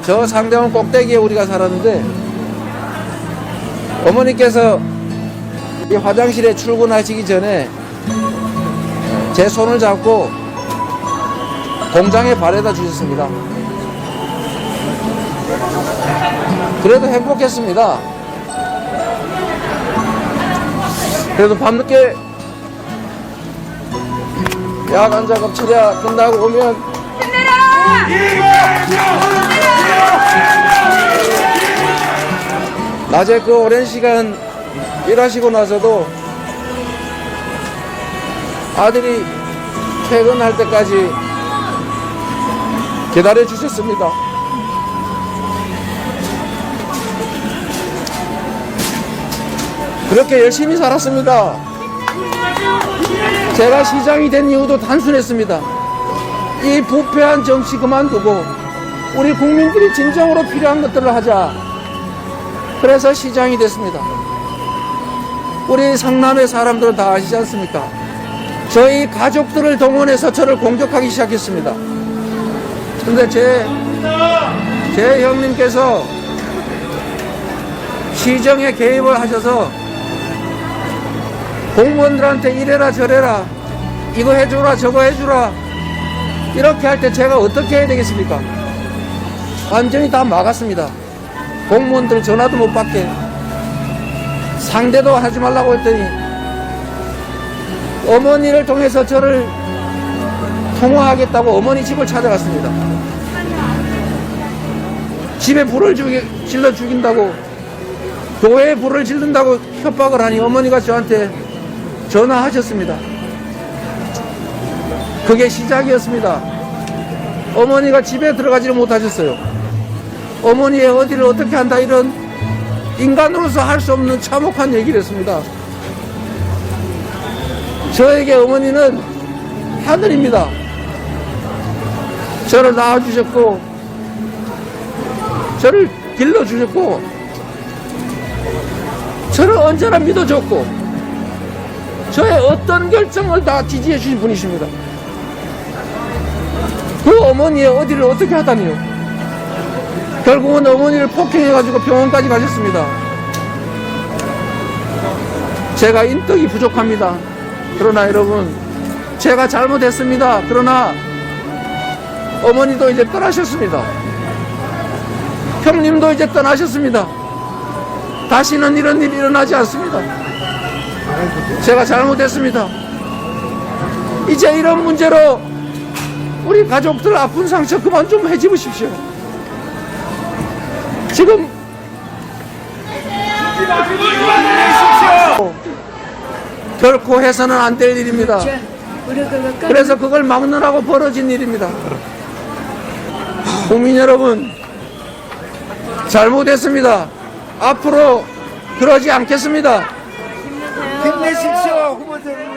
저 상대원 꼭대기에 우리가 살았는데 어머니께서 이 화장실에 출근하시기 전에 제 손을 잡고 공장에 바래다 주셨습니다. 그래도 행복했습니다. 그래도 밤늦게 야간 작업 처리가 끝나고 오면 낮에 그 오랜 시간 일하시고 나서도 아들이 퇴근할 때까지 기다려 주셨습니다. 그렇게 열심히 살았습니다. 제가 시장이 된 이유도 단순했습니다. 이 부패한 정치 그만두고 우리 국민들이 진정으로 필요한 것들을 하자. 그래서 시장이 됐습니다. 우리 상남의 사람들은 다 아시지 않습니까? 저희 가족들을 동원해서 저를 공격하기 시작했습니다. 근데 제 형님께서 시정에 개입을 하셔서 공무원들한테 이래라 저래라 이거 해주라 저거 해주라 이렇게 할 때 제가 어떻게 해야 되겠습니까? 완전히 다 막았습니다. 공무원들 전화도 못 받게 상대도 하지 말라고 했더니 어머니를 통해서 저를 통화하겠다고 어머니 집을 찾아갔습니다. 집에 불을 질러 죽인다고 교회에 불을 지른다고 협박을 하니 어머니가 저한테 전화하셨습니다. 그게 시작이었습니다. 어머니가 집에 들어가지를 못하셨어요. 어머니의 어디를 어떻게 한다 이런 인간으로서 할 수 없는 참혹한 얘기를 했습니다. 저에게 어머니는 하늘입니다. 저를 낳아주셨고 저를 길러주셨고 저를 언제나 믿어줬고 저의 어떤 결정을 다 지지해 주신 분이십니다. 그 어머니의 어디를 어떻게 하다니요. 결국은 어머니를 폭행해가지고 병원까지 가셨습니다. 제가 인덕이 부족합니다. 그러나 여러분 제가 잘못했습니다. 그러나 어머니도 이제 떠나셨습니다. 형님도 이제 떠나셨습니다. 다시는 이런 일이 일어나지 않습니다. 제가 잘못했습니다. 이제 이런 문제로 우리 가족들 아픈 상처 그만 좀 해집으십시오. 지금 결코 해서는 안 될 일입니다. 그래서 그걸 막느라고 벌어진 일입니다. 국민 여러분 잘못했습니다. 앞으로 그러지 않겠습니다. 힘내십시오, 후보들.